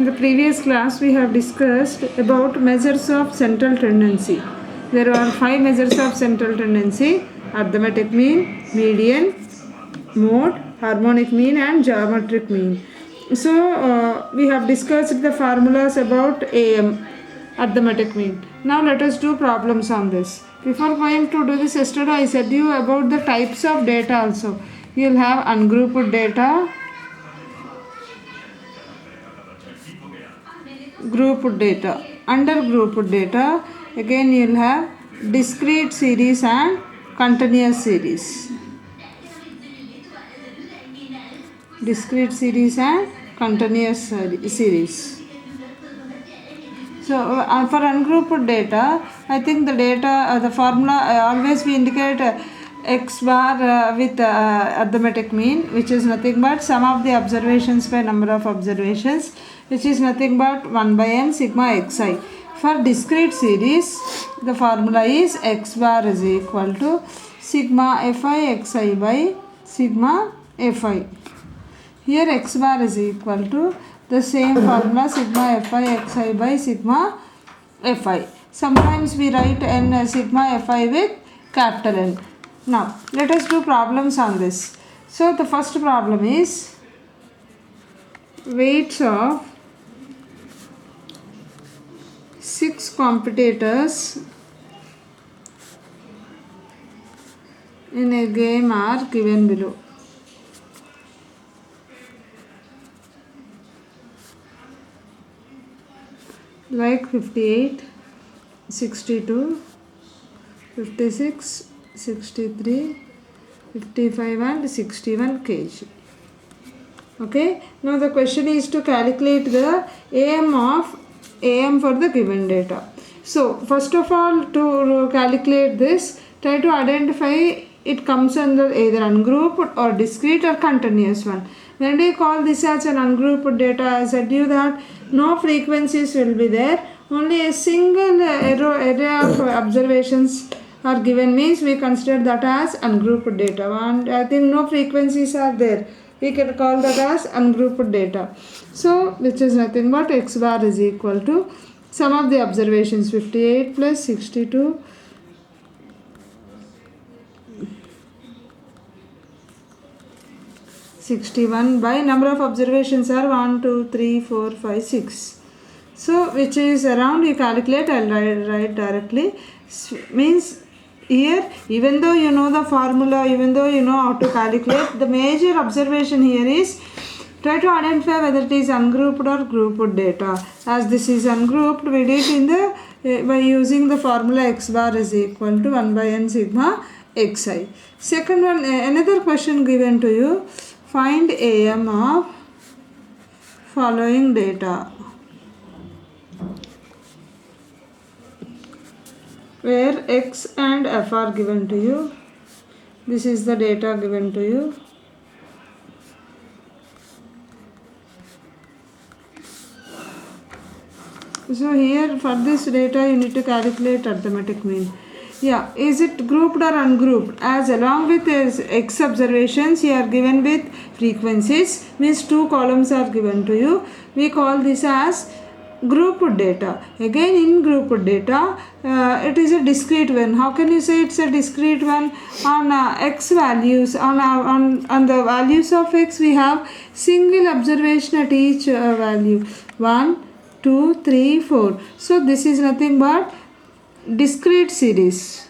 In the previous class, we have discussed about measures of central tendency. There are 5 measures of central tendency: arithmetic mean, median, mode, harmonic mean, and geometric mean. So, we have discussed the formulas about AM, arithmetic mean. Now, let us do problems on this. Before going to do this, yesterday I said you about the types of data also. You will have ungrouped data, grouped data. Under grouped data, again you will have discrete series and continuous series. Discrete series and continuous series. So for ungrouped data, I think the data, the formula always we indicate x bar with arithmetic mean, which is nothing but sum of the observations by number of observations, which is nothing but 1 by n sigma xi. For discrete series, the formula is x bar is equal to sigma fi xi by sigma fi. Here x bar is equal to the same formula sigma fi xi by sigma fi. Sometimes we write n sigma fi with capital N. Now let us do problems on this. So the first problem is weights of 6 competitors in a game are given below. Like 58, 62, 56, 63, 55 and 61 kg. Okay. Now the question is to calculate the AM for the given data. So first of all, to calculate this, try to identify it comes under either ungrouped or discrete or continuous one. When do you call this as an ungrouped data? I said you that no frequencies will be there. Only a single array of observations are given means we consider that as ungrouped data. And I think no frequencies are there. We can call that as ungrouped data. So which is nothing but x bar is equal to sum of the observations 58 plus 62 61 by number of observations are 1, 2, 3, 4, 5, 6. So which is around, you calculate, I'll write directly. Means here, even though you know the formula, even though you know how to calculate, the major observation here is try to identify whether it is ungrouped or grouped data. As this is ungrouped, we did in the by using the formula x bar is equal to 1 by n sigma xi. Second one, another question given to you. Find AM of following data, where x and f are given to you. This is the data given to you. So here for this data you need to calculate arithmetic mean. Yeah, is it grouped or ungrouped? As along with x observations you are given with frequencies, means 2 columns are given to you. We call this as grouped data. Again in grouped data, it is a discrete one. How can you say it's a discrete one? On x values, on the values of x we have single observation at each value. 1, 2, 3, 4. So this is nothing but discrete series.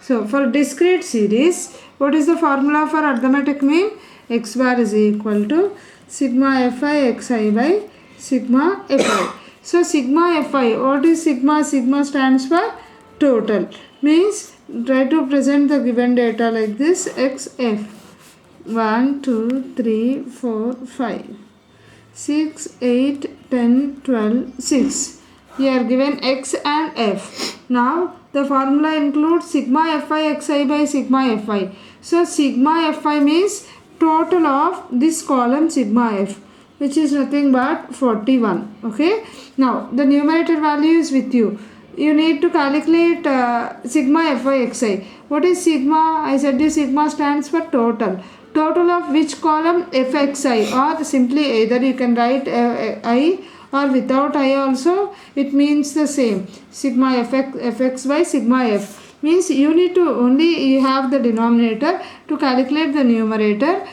So for discrete series, what is the formula for arithmetic mean? X bar is equal to sigma fi xi by sigma fi. So sigma fi, what is sigma? Sigma stands for total. Means try to present the given data like this: xf 1, 2, 3, 4, 5, 6, 8, 10, 12, 6. Here given x and f. Now the formula includes sigma fi xi by sigma fi. So sigma fi means total of this column sigma f, which is nothing but 41. Okay. Now the numerator value is with you. You need to calculate sigma fi xi. What is sigma? I said this sigma stands for total. total of which column fxi, or simply either you can write I or without I also, it means the same. Sigma fx by sigma f means you need to only you have the denominator to calculate the numerator.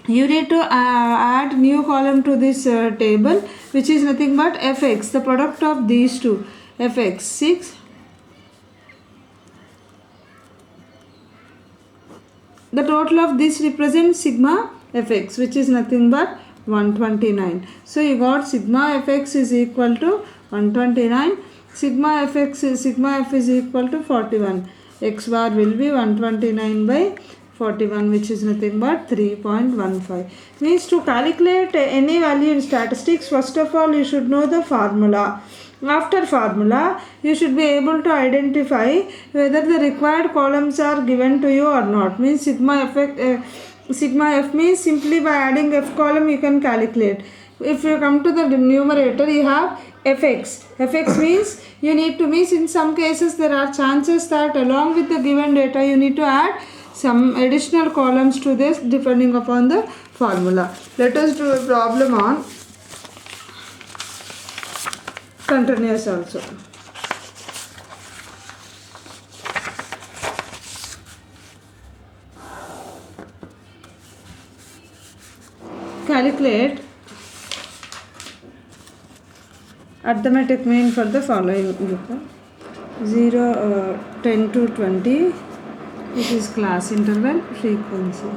You need to add new column to this table, which is nothing but fx, the product of these two, fx 6. The total of this represents sigma fx, which is nothing but 129. So you got sigma fx is equal to 129. Sigma f is equal to 41. X bar will be 129 by 41, which is nothing but 3.15. Means to calculate any value in statistics, first of all you should know the formula. After formula, you should be able to identify whether the required columns are given to you or not. Means sigma f means simply by adding f column you can calculate. If you come to the numerator, you have fx. Fx means you need to means in some cases there are chances that along with the given data you need to add some additional columns to this depending upon the formula. Let us do a problem on continuous also. Calculate arithmetic mean for the following group: 0, 10 to 20. This is class interval frequency.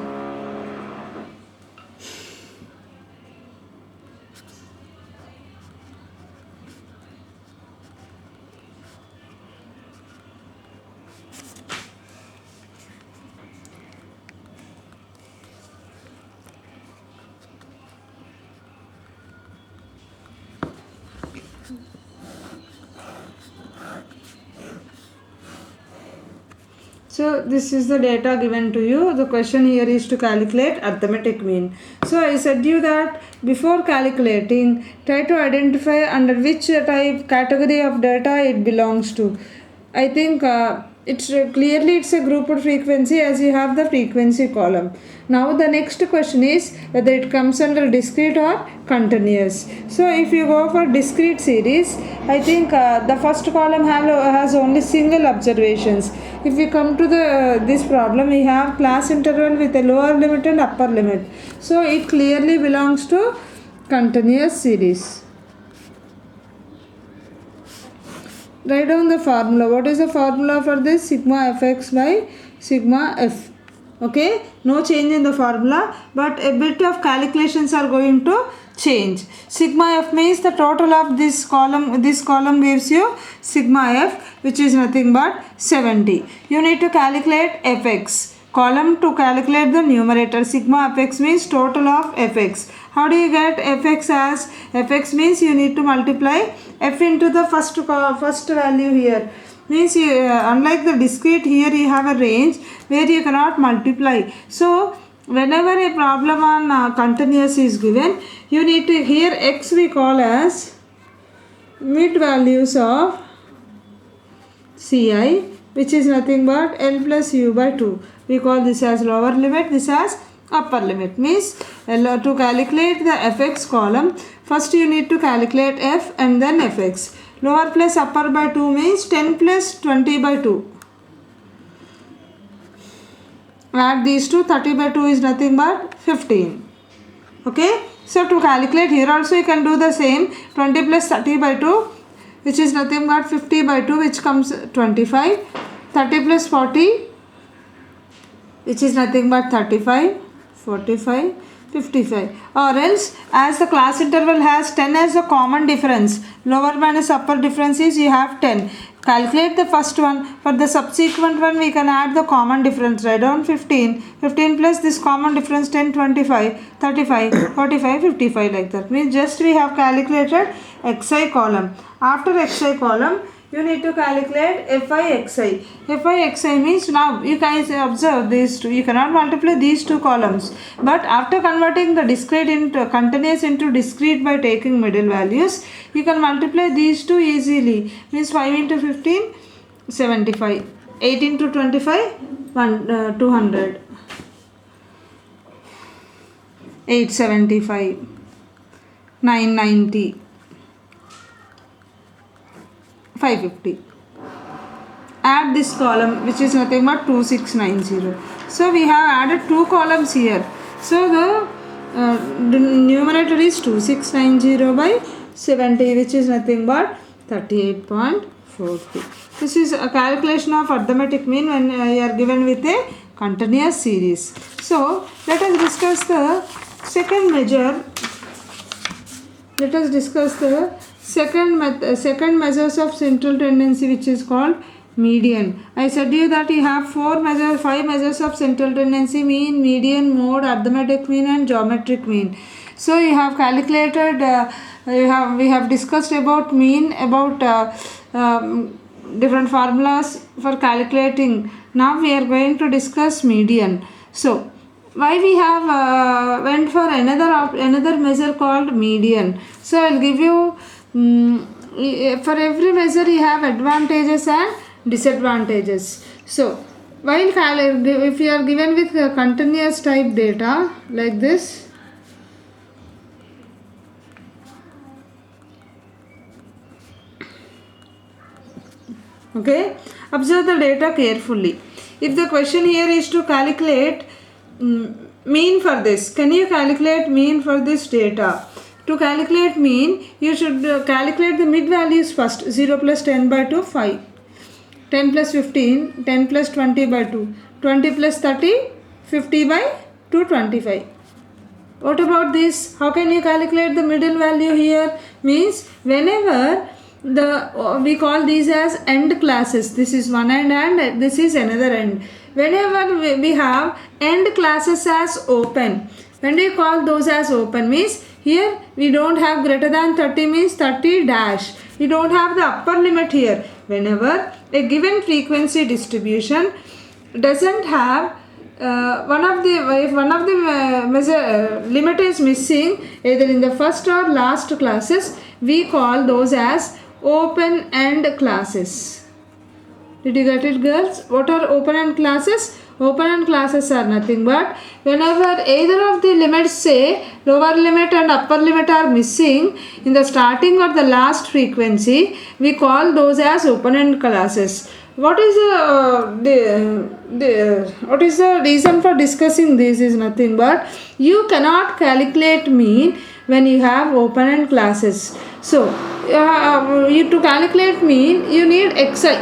So this is the data given to you. The question here is to calculate arithmetic mean. So I said you that before calculating, try to identify under which type category of data it belongs to. I think it's clearly it's a grouped frequency as you have the frequency column. Now the next question is whether it comes under discrete or continuous. So if you go for discrete series, I think the first column has only single observations. If we come to this problem, we have class interval with a lower limit and upper limit. So it clearly belongs to continuous series. Write down the formula. What is the formula for this? Sigma fx by sigma f. Okay, no change in the formula, but a bit of calculations are going to change. Sigma f means the total of this column. This column gives you sigma f, which is nothing but 70. You need to calculate fx. Column to calculate the numerator. Sigma fx means total of fx. How do you get fx as? Fx means you need to multiply f into the first value here. Means you, unlike the discrete, here you have a range where you cannot multiply. So whenever a problem on continuous is given, you need to, here x we call as mid values of Ci, which is nothing but L plus U by 2. We call this as lower limit, this as upper limit. Means to calculate the fx column, first you need to calculate f and then fx. Lower plus upper by 2 means 10 plus 20 by 2. Add these two, 30 by 2 is nothing but 15. Okay. So to calculate here also you can do the same. 20 plus 30 by 2, which is nothing but 50 by 2, which comes 25. 30 plus 40, which is nothing but 35, 45, 55. Or else, as the class interval has 10 as a common difference, lower minus upper difference is you have 10. Calculate the first one. For the subsequent one, we can add the common difference. Write down 15. 15 plus this common difference 10, 25, 35, 45, 55 like that. Means just we have calculated xi column. After xi column, you need to calculate fi xi. Fi xi means now you guys observe these two. You cannot multiply these two columns. But after converting the discrete into continuous into discrete by taking middle values, you can multiply these two easily. Means 5 into 15, 75. 8 into 25, 200. 875, 990, 550. Add this column, which is nothing but 2690. So we have added two columns here. So the numerator is 2690 by 70, which is nothing but 38.42. This is a calculation of arithmetic mean when you are given with a continuous series. So let us discuss the second measure. Let us discuss the second measures of central tendency, which is called median. I said you that you have five measures of central tendency: mean, median, mode, arithmetic mean, and geometric mean. So you have calculated. We have discussed about mean, about different formulas for calculating. Now we are going to discuss median. So why we have went for another measure called median. So I will give you for every measure you have advantages and disadvantages. So while if you are given with continuous type data like this, okay, observe the data carefully. If the question here is to calculate mean for this, can you calculate mean for this data? To calculate mean, you should calculate the mid values first. 0 plus 10 by 2, 5. 10 plus 15, 10 plus 20 by 2. 20 plus 30, 50 by 2, 25. What about this? How can you calculate the middle value here? Means whenever we call these as end classes. This is one end and this is another end. Whenever we have end classes as open, when do you call those as open? Means here we don't have greater than 30, means 30 dash. We don't have the upper limit here. Whenever a given frequency distribution doesn't have if one of the limit is missing either in the first or last classes, we call those as open end classes. Did you get it, girls? What are open end classes? Open end classes are nothing but whenever either of the limits, say lower limit and upper limit, are missing in the starting or the last frequency, we call those as open end classes. What is the reason for discussing this is nothing but you cannot calculate mean when you have open end classes. So to calculate mean you need xi,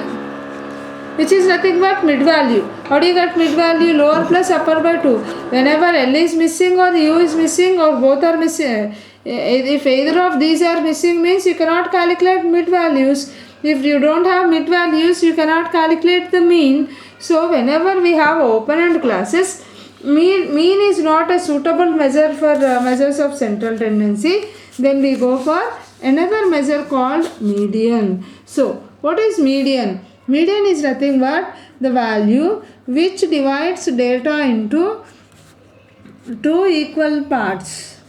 which is nothing but mid value. How do you get mid value? Lower plus upper by 2. Whenever L is missing or U is missing or both are missing, if either of these are missing, means you cannot calculate mid values. If you don't have mid values, you cannot calculate the mean. So whenever we have open end classes, mean is not a suitable measure for measures of central tendency. Then we go for another measure called median. So what is median? Median is nothing but the value which divides data into two equal parts.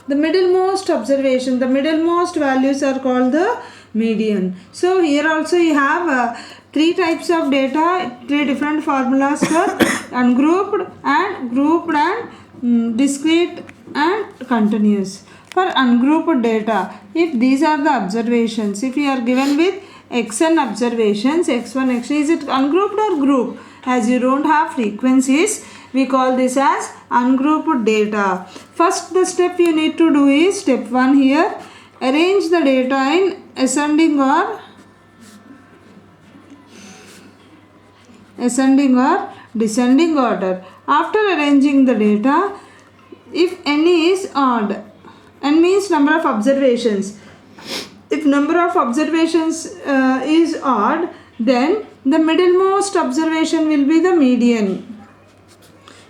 The middlemost observation, the middlemost values are called the median. So here also you have three types of data, three different formulas for ungrouped and grouped and discrete and continuous. For ungrouped data, if these are the observations, if you are given with xn observations, x1, x2, is it ungrouped or group? As you don't have frequencies, we call this as ungrouped data. First, the step you need to do is step 1 here. Arrange the data in ascending or descending order. After arranging the data, if n is odd, n means number of observations. If number of observations is odd, then the middlemost observation will be the median.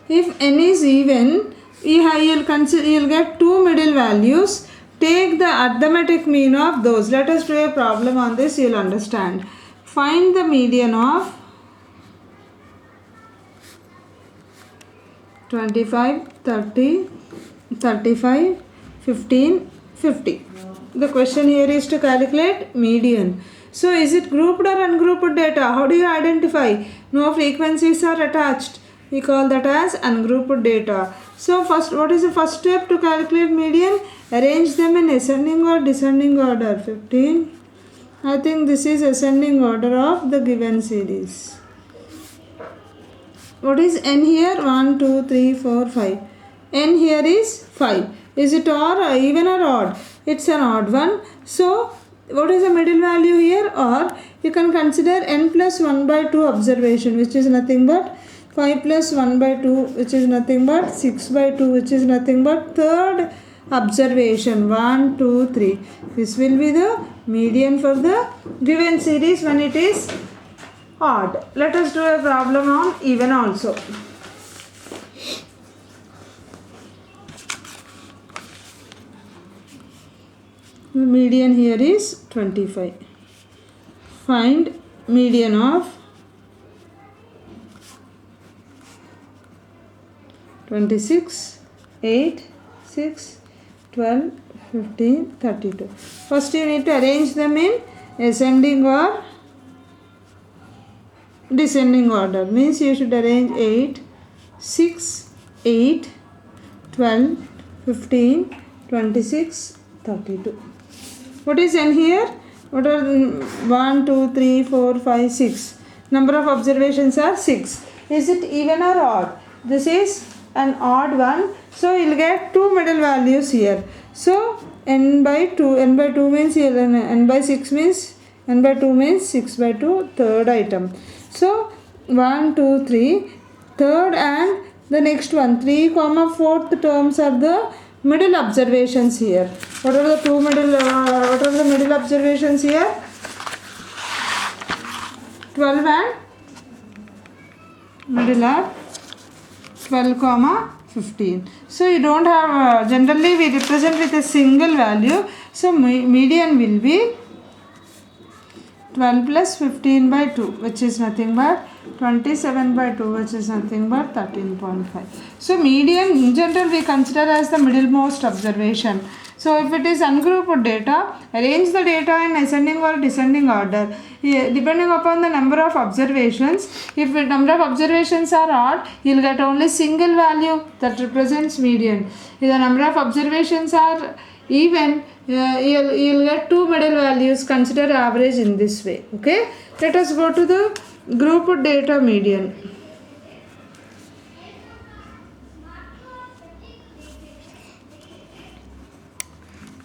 If n is even, you'll get two middle values. Take the arithmetic mean of those. Let us do a problem on this, you'll understand. Find the median of 25, 30, 35, 15, 50. The question here is to calculate median. So is it grouped or ungrouped data? How do you identify? No frequencies are attached. We call that as ungrouped data. So first, what is the first step to calculate median? Arrange them in ascending or descending order. 15. I think this is ascending order of the given series. What is n here? 1, 2, 3, 4, 5. N here is 5. Is it even or odd? It's an odd one. So what is the middle value here? Or you can consider n plus 1 by 2 observation, which is nothing but 5 plus 1 by 2, which is nothing but 6 by 2, which is nothing but third observation. 1, 2, 3. This will be the median for the given series when it is odd. Let us do a problem on even also. The median here is 25. Find median of 26, 8, 6, 12, 15, 32. First you need to arrange them in ascending or descending order. Means you should arrange 8, 6, 8, 12, 15, 26, 32. What is n here? What are 1, 2, 3, 4, 5, 6. Number of observations are 6. Is it even or odd? This is an odd one. So you will get two middle values here. So n by 2. n by 2 means here, n by 6 means, n by 2 means 6 by 2, third item. So 1, 2, 3, third and the next one, 3, 4th terms are the middle observations here. What are the middle observations here? 12 and middle are 12, 15. So you don't have, generally we represent with a single value. So median will be 12 plus 15 by 2, which is nothing but 27 by 2, which is nothing but 13.5. So median in general we consider as the middlemost observation. So if it is ungrouped data, arrange the data in ascending or descending order. Depending upon the number of observations, if the number of observations are odd, you will get only single value that represents median. If the number of observations are even, you will get two middle values. Consider average in this way. Okay. Let us go to the grouped data median.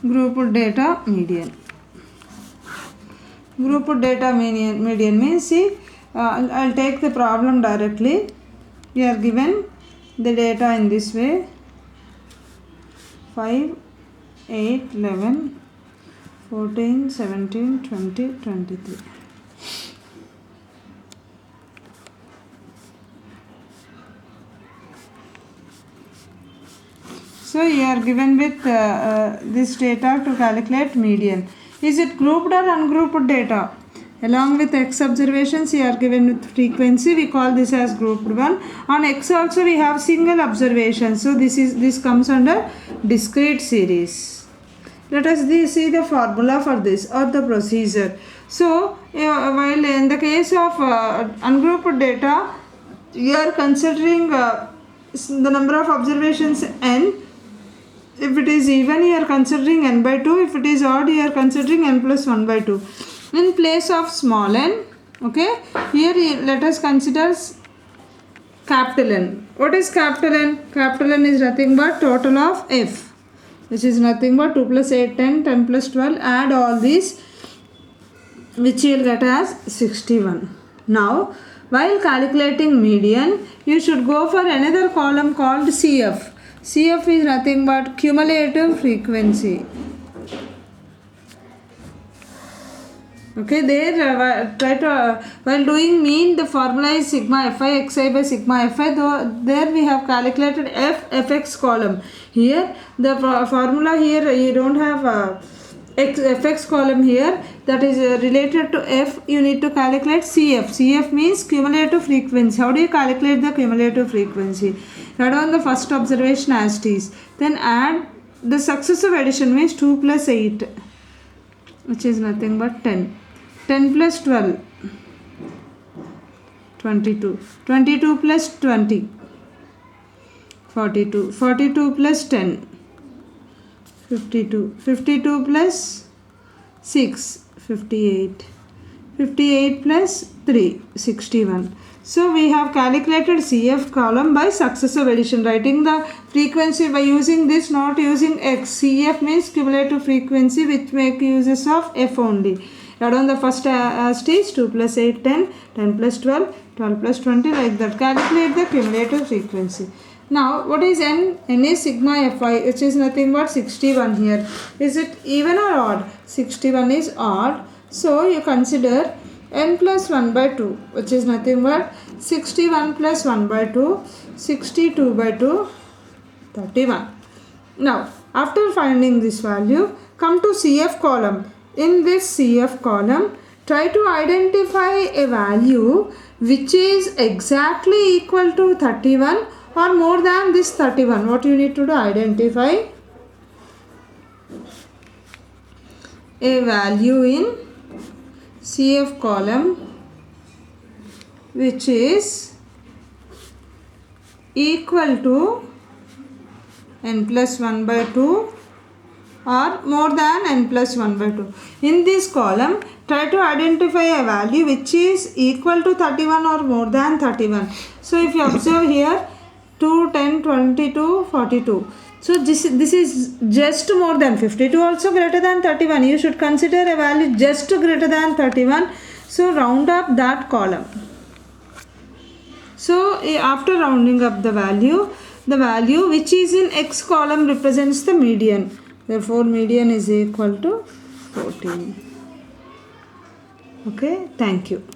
Grouped data median. Grouped data median means, see, I'll take the problem directly. We are given the data in this way: 5, 8, 11, 14, 17, 20, 23. So you are given with this data to calculate median. Is it grouped or ungrouped data? Along with x observations, you are given with frequency. We call this as grouped one. On x also we have single observation. So this comes under discrete series. Let us see the formula for this or the procedure. So while in the case of ungrouped data, you are considering the number of observations n. If it is even, you are considering n by 2. If it is odd, you are considering n plus 1 by 2. In place of small n, okay, here let us consider capital N. What is capital N? Capital N is nothing but total of f, which is nothing but 2 plus 8, 10, 10 plus 12. Add all these, which you will get as 61. Now, while calculating median, you should go for another column called CF. CF is nothing but cumulative frequency. Okay, there try to while doing mean, the formula is sigma fi xi by sigma fi. There we have calculated fx column. Here the formula here you don't have fx column here, that is related to f. You need to calculate CF. CF means cumulative frequency. How do you calculate the cumulative frequency? Write down the first observation as it is. Then add the successive addition means 2 plus 8, which is nothing but 10. 10 plus 12, 22. 22 plus 20, 42. 42 plus 10, 52. 52 plus 6, 58. 58 plus 3, 61. So we have calculated CF column by successive addition, writing the frequency by using this, not using X. CF means cumulative frequency, which make uses of F only. Add on the first stage, 2 plus 8, 10, 10 plus 12, 12 plus 20, like that. Calculate the cumulative frequency. Now, what is N? N is sigma Fi, which is nothing but 61 here. Is it even or odd? 61 is odd. So, you consider N plus 1 by 2, which is nothing but 61 plus 1 by 2, 62 by 2, 31. Now, after finding this value, come to CF column. In this CF column, try to identify a value which is exactly equal to 31 or more than this 31. What you need to do? Identify a value in CF column which is equal to n plus 1 by 2 or more than n plus 1 by 2. In this column, try to identify a value which is equal to 31 or more than 31. So, if you observe here, 2, 10, 22, 42. So, this is just more than 52, also greater than 31. You should consider a value just greater than 31. So, round up that column. So, after rounding up the value which is in X column represents the median. Therefore, median is equal to 14. Okay, thank you.